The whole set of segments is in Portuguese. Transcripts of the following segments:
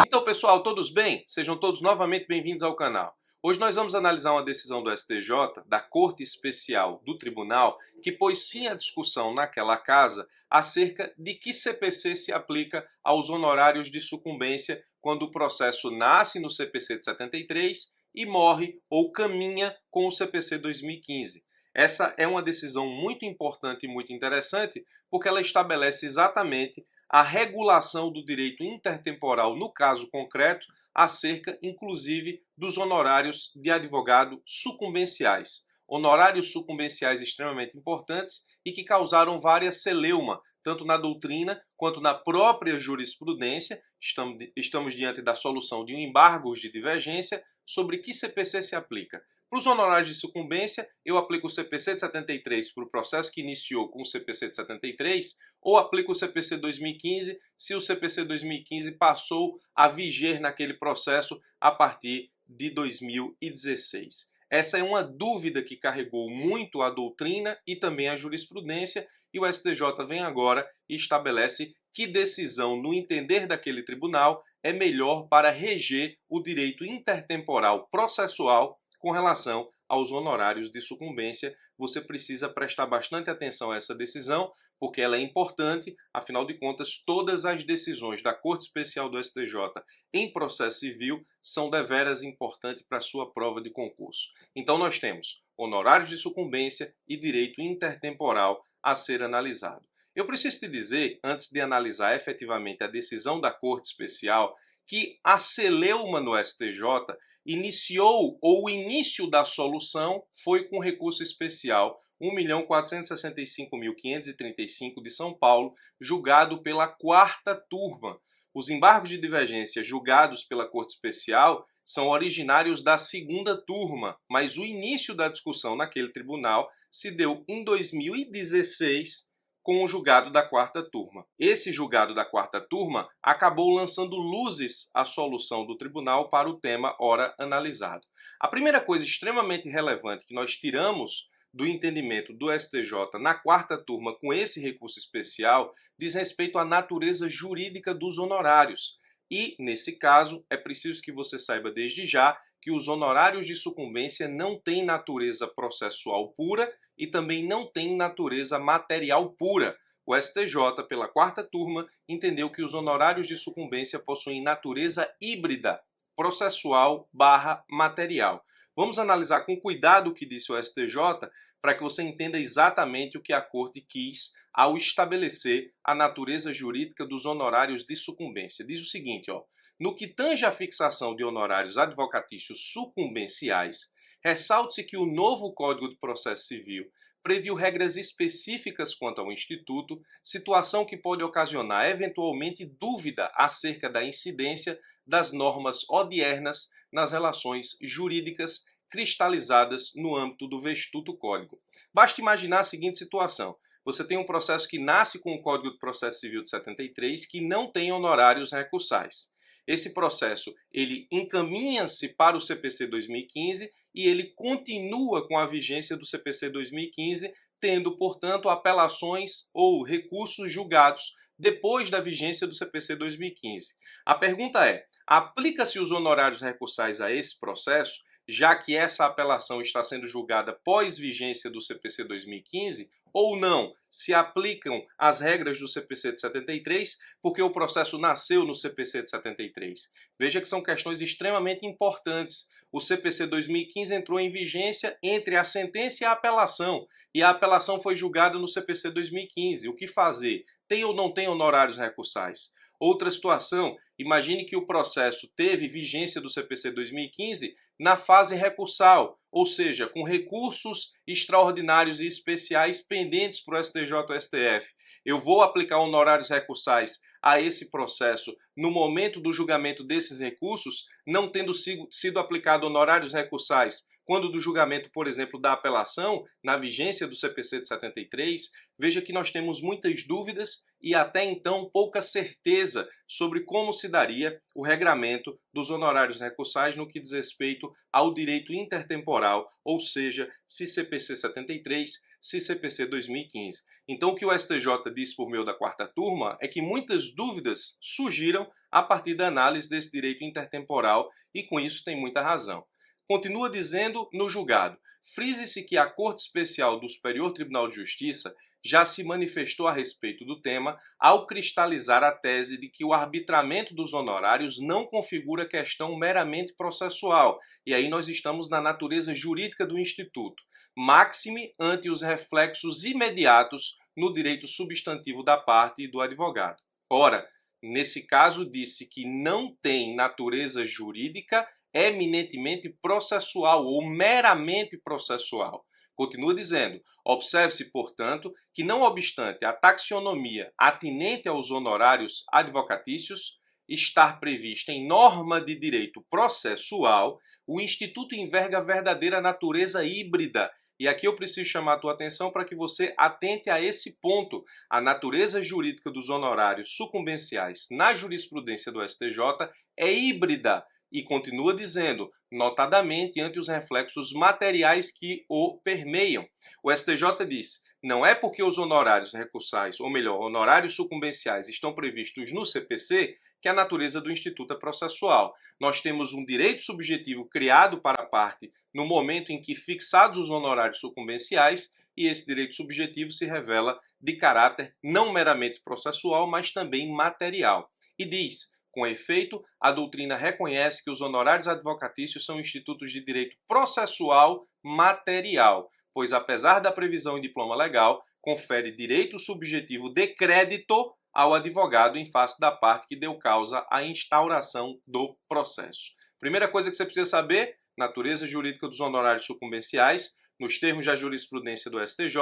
Então, pessoal, todos bem? Sejam todos novamente bem-vindos ao canal. Hoje nós vamos analisar uma decisão do STJ, da Corte Especial do Tribunal, que pôs fim à discussão naquela casa acerca de que CPC se aplica aos honorários de sucumbência quando o processo nasce no CPC de 73 e morre ou caminha com o CPC 2015. Essa é uma decisão muito importante e muito interessante porque ela estabelece exatamente a regulação do direito intertemporal no caso concreto, acerca, inclusive, dos honorários de advogado sucumbenciais. Honorários sucumbenciais extremamente importantes e que causaram várias celeuma, tanto na doutrina quanto na própria jurisprudência. Estamos diante da solução de um embargo de divergência sobre que CPC se aplica. Para os honorários de sucumbência, eu aplico o CPC de 73 para o processo que iniciou com o CPC de 73, ou aplico o CPC 2015 se o CPC 2015 passou a viger naquele processo a partir de 2016. Essa é uma dúvida que carregou muito a doutrina e também a jurisprudência, e o STJ vem agora e estabelece que decisão, no entender daquele tribunal, é melhor para reger o direito intertemporal processual com relação aos honorários de sucumbência. Você precisa prestar bastante atenção a essa decisão, porque ela é importante, afinal de contas, todas as decisões da Corte Especial do STJ em processo civil são deveras importantes para a sua prova de concurso. Então nós temos honorários de sucumbência e direito intertemporal a ser analisado. Eu preciso te dizer, antes de analisar efetivamente a decisão da Corte Especial, que a celeuma no STJ iniciou, ou o início da solução foi com recurso especial 1.465.535 de São Paulo, julgado pela quarta turma. Os embargos de divergência julgados pela Corte Especial são originários da segunda turma, mas o início da discussão naquele tribunal se deu em 2016, com o julgado da quarta turma. Esse julgado da quarta turma acabou lançando luzes à solução do tribunal para o tema ora analisado. A primeira coisa extremamente relevante que nós tiramos do entendimento do STJ na quarta turma com esse recurso especial diz respeito à natureza jurídica dos honorários. E, nesse caso, é preciso que você saiba desde já que os honorários de sucumbência não têm natureza processual pura e também não têm natureza material pura. O STJ, pela quarta turma, entendeu que os honorários de sucumbência possuem natureza híbrida, processual barra material. Vamos analisar com cuidado o que disse o STJ para que você entenda exatamente o que a Corte quis ao estabelecer a natureza jurídica dos honorários de sucumbência. Diz o seguinte, no que tange à fixação de honorários advocatícios sucumbenciais, ressalte-se que o novo Código de Processo Civil previu regras específicas quanto ao Instituto, situação que pode ocasionar eventualmente dúvida acerca da incidência das normas odiernas nas relações jurídicas cristalizadas no âmbito do vestuto Código. Basta imaginar a seguinte situação. Você tem um processo que nasce com o Código de Processo Civil de 73 que não tem honorários recursais. Esse processo ele encaminha-se para o CPC 2015 e ele continua com a vigência do CPC 2015, tendo, portanto, apelações ou recursos julgados depois da vigência do CPC 2015. A pergunta é, aplica-se os honorários recursais a esse processo, já que essa apelação está sendo julgada pós-vigência do CPC 2015, ou não? Se aplicam as regras do CPC de 73, porque o processo nasceu no CPC de 73. Veja que são questões extremamente importantes. O CPC 2015 entrou em vigência entre a sentença e a apelação foi julgada no CPC 2015. O que fazer? Tem ou não tem honorários recursais? Outra situação, imagine que o processo teve vigência do CPC 2015 na fase recursal, ou seja, com recursos extraordinários e especiais pendentes para o STJ ou STF. Eu vou aplicar honorários recursais a esse processo no momento do julgamento desses recursos, não tendo sido aplicado honorários recursais quando do julgamento, por exemplo, da apelação, na vigência do CPC de 73, veja que nós temos muitas dúvidas e até então pouca certeza sobre como se daria o regramento dos honorários recursais no que diz respeito ao direito intertemporal, ou seja, se CPC 73 se CPC 2015. Então o que o STJ disse por meio da quarta turma é que muitas dúvidas surgiram a partir da análise desse direito intertemporal e com isso tem muita razão. Continua dizendo no julgado: frise-se que a Corte Especial do Superior Tribunal de Justiça já se manifestou a respeito do tema ao cristalizar a tese de que o arbitramento dos honorários não configura questão meramente processual, e aí nós estamos na natureza jurídica do Instituto, máxime ante os reflexos imediatos no direito substantivo da parte e do advogado. Ora, nesse caso disse que não tem natureza jurídica eminentemente processual ou meramente processual. Continua dizendo: observe-se, portanto, que não obstante a taxonomia atinente aos honorários advocatícios estar prevista em norma de direito processual, o Instituto enverga a verdadeira natureza híbrida. E aqui eu preciso chamar a tua atenção para que você atente a esse ponto. A natureza jurídica dos honorários sucumbenciais na jurisprudência do STJ é híbrida. E continua dizendo, notadamente ante os reflexos materiais que o permeiam. O STJ diz: não é porque os honorários recursais, ou melhor, honorários sucumbenciais estão previstos no CPC que a natureza do Instituto é processual. Nós temos um direito subjetivo criado para a parte no momento em que fixados os honorários sucumbenciais, e esse direito subjetivo se revela de caráter não meramente processual, mas também material. E diz: com efeito, a doutrina reconhece que os honorários advocatícios são institutos de direito processual material, pois, apesar da previsão em diploma legal, confere direito subjetivo de crédito ao advogado em face da parte que deu causa à instauração do processo. Primeira coisa que você precisa saber: natureza jurídica dos honorários sucumbenciais, nos termos da jurisprudência do STJ,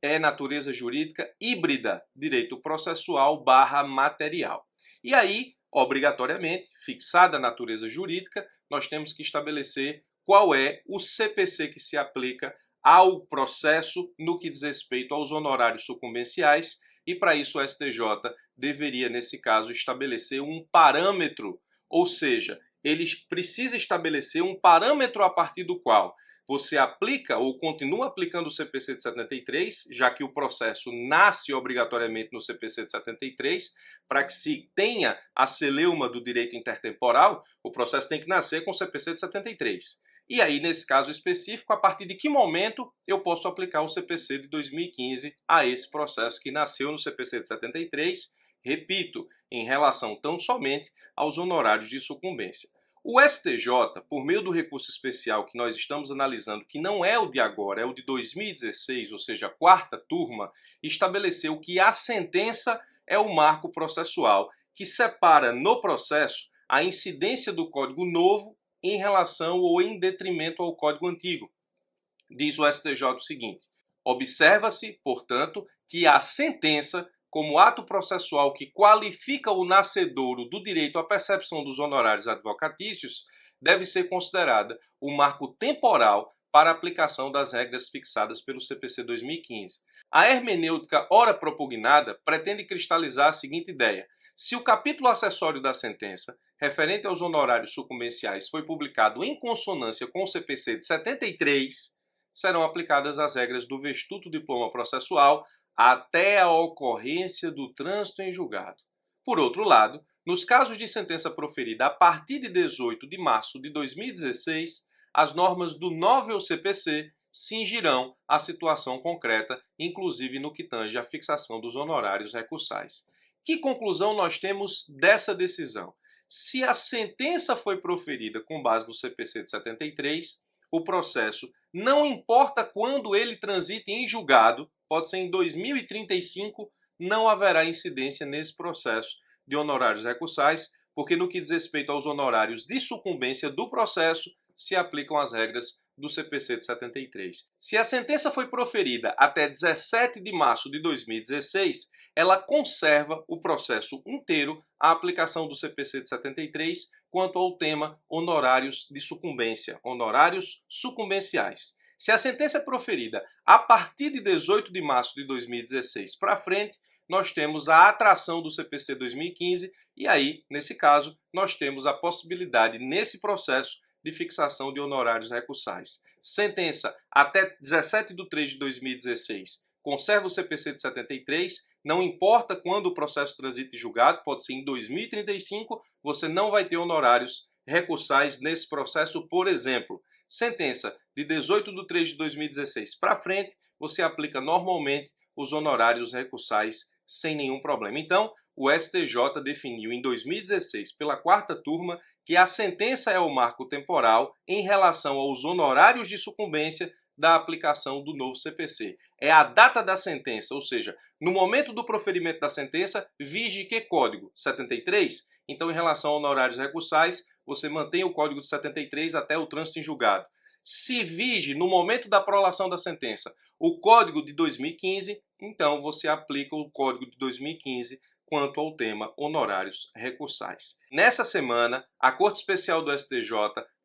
é natureza jurídica híbrida, direito processual / material. E aí, obrigatoriamente, fixada a natureza jurídica, nós temos que estabelecer qual é o CPC que se aplica ao processo no que diz respeito aos honorários sucumbenciais, e para isso o STJ deveria, nesse caso, estabelecer um parâmetro, ou seja, ele precisa estabelecer um parâmetro a partir do qual você aplica ou continua aplicando o CPC de 73, já que o processo nasce obrigatoriamente no CPC de 73, para que se tenha a celeuma do direito intertemporal, o processo tem que nascer com o CPC de 73. E aí, nesse caso específico, a partir de que momento eu posso aplicar o CPC de 2015 a esse processo que nasceu no CPC de 73, repito, em relação tão somente aos honorários de sucumbência. O STJ, por meio do recurso especial que nós estamos analisando, que não é o de agora, é o de 2016, ou seja, a quarta turma, estabeleceu que a sentença é o marco processual que separa no processo a incidência do Código Novo em relação ou em detrimento ao Código Antigo. Diz o STJ o seguinte: observa-se, portanto, que a sentença, como ato processual que qualifica o nascedouro do direito à percepção dos honorários advocatícios, deve ser considerada o marco temporal para a aplicação das regras fixadas pelo CPC 2015. A hermenêutica ora propugnada pretende cristalizar a seguinte ideia: se o capítulo acessório da sentença, referente aos honorários sucumbenciais, foi publicado em consonância com o CPC de 73, serão aplicadas as regras do vestuto diploma processual até a ocorrência do trânsito em julgado. Por outro lado, nos casos de sentença proferida a partir de 18 de março de 2016, as normas do novel CPC cingirão a situação concreta, inclusive no que tange à fixação dos honorários recursais. Que conclusão nós temos dessa decisão? Se a sentença foi proferida com base no CPC de 73, o processo, não importa quando ele transite em julgado, pode ser em 2035, não haverá incidência nesse processo de honorários recursais, porque no que diz respeito aos honorários de sucumbência do processo, se aplicam as regras do CPC de 73. Se a sentença foi proferida até 17 de março de 2016, ela conserva o processo inteiro a aplicação do CPC de 73 quanto ao tema honorários de sucumbência, honorários sucumbenciais. Se a sentença é proferida a partir de 18 de março de 2016 para frente, nós temos a atração do CPC 2015 e aí, nesse caso, nós temos a possibilidade, nesse processo, de fixação de honorários recursais. Sentença: até 17 de 3 de 2016, conserva o CPC de 73, não importa quando o processo transite em julgado, pode ser em 2035, você não vai ter honorários recursais nesse processo, por exemplo. Sentença: de 18 de 3 de 2016 para frente, você aplica normalmente os honorários recursais sem nenhum problema. Então, o STJ definiu em 2016, pela quarta turma, que a sentença é o marco temporal em relação aos honorários de sucumbência da aplicação do novo CPC. É a data da sentença, ou seja, no momento do proferimento da sentença, vige que código? 73? Então, em relação a honorários recursais, você mantém o código de 73 até o trânsito em julgado. Se vige no momento da prolação da sentença o código de 2015, então você aplica o código de 2015 quanto ao tema honorários recursais. Nessa semana, a Corte Especial do STJ,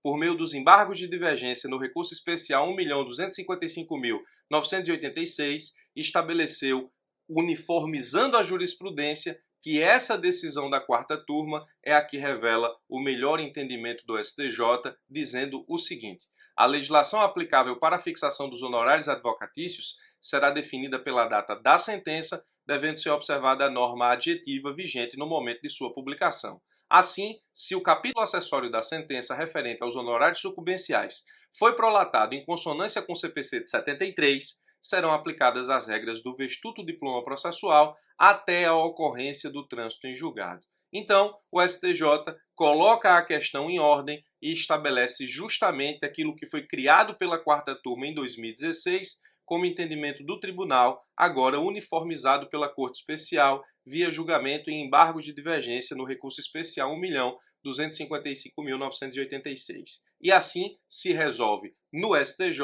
por meio dos embargos de divergência no recurso especial 1.255.986, estabeleceu, uniformizando a jurisprudência, que essa decisão da quarta turma é a que revela o melhor entendimento do STJ, dizendo o seguinte: a legislação aplicável para a fixação dos honorários advocatícios será definida pela data da sentença, devendo ser observada a norma adjetiva vigente no momento de sua publicação. Assim, se o capítulo acessório da sentença referente aos honorários sucumbenciais foi prolatado em consonância com o CPC de 73, serão aplicadas as regras do vestuto diploma processual até a ocorrência do trânsito em julgado. Então, o STJ coloca a questão em ordem e estabelece justamente aquilo que foi criado pela quarta turma em 2016 como entendimento do tribunal, agora uniformizado pela Corte Especial via julgamento em embargos de divergência no recurso especial 1.255.986. E assim se resolve no STJ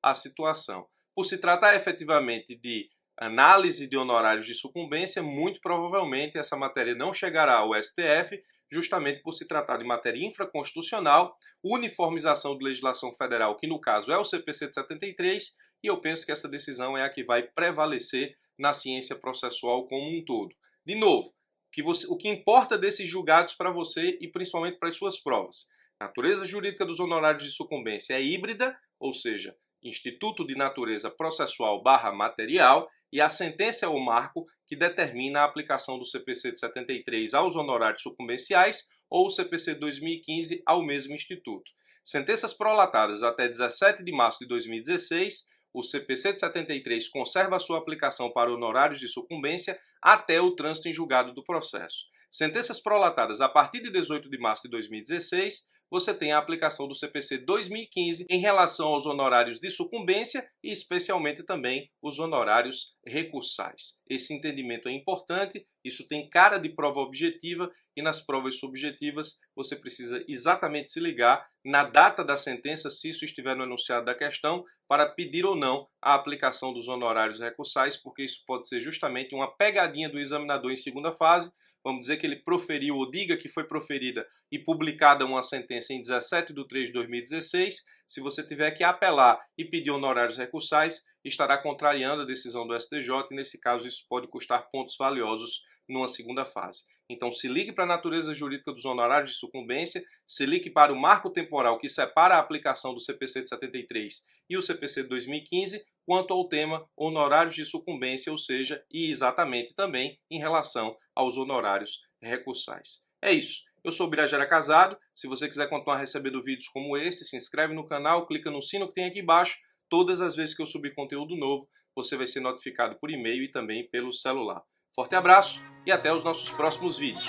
a situação. Por se tratar efetivamente de análise de honorários de sucumbência, muito provavelmente essa matéria não chegará ao STF, justamente por se tratar de matéria infraconstitucional, uniformização de legislação federal, que no caso é o CPC de 73, e eu penso que essa decisão é a que vai prevalecer na ciência processual como um todo. De novo, o que importa desses julgados para você e principalmente para as suas provas? A natureza jurídica dos honorários de sucumbência é híbrida, ou seja, instituto de natureza processual / material, e a sentença é o marco que determina a aplicação do CPC de 73 aos honorários sucumbenciais ou o CPC de 2015 ao mesmo instituto. Sentenças prolatadas até 17 de março de 2016, o CPC de 73 conserva a sua aplicação para honorários de sucumbência até o trânsito em julgado do processo. Sentenças prolatadas a partir de 18 de março de 2016, você tem a aplicação do CPC 2015 em relação aos honorários de sucumbência e especialmente também os honorários recursais. Esse entendimento é importante, isso tem cara de prova objetiva e nas provas subjetivas você precisa exatamente se ligar na data da sentença, se isso estiver no enunciado da questão, para pedir ou não a aplicação dos honorários recursais, porque isso pode ser justamente uma pegadinha do examinador em segunda fase. Vamos dizer que ele proferiu ou diga que foi proferida e publicada uma sentença em 17 de 3 de 2016. Se você tiver que apelar e pedir honorários recursais, estará contrariando a decisão do STJ e, nesse caso, isso pode custar pontos valiosos numa segunda fase. Então, se ligue para a natureza jurídica dos honorários de sucumbência, se ligue para o marco temporal que separa a aplicação do CPC de 73 e o CPC de 2015, quanto ao tema honorários de sucumbência, ou seja, e exatamente também em relação aos honorários recursais. É isso. Eu sou o Birajara Casado. Se você quiser continuar recebendo vídeos como esse, se inscreve no canal, clica no sino que tem aqui embaixo. Todas as vezes que eu subir conteúdo novo, você vai ser notificado por e-mail e também pelo celular. Forte abraço e até os nossos próximos vídeos.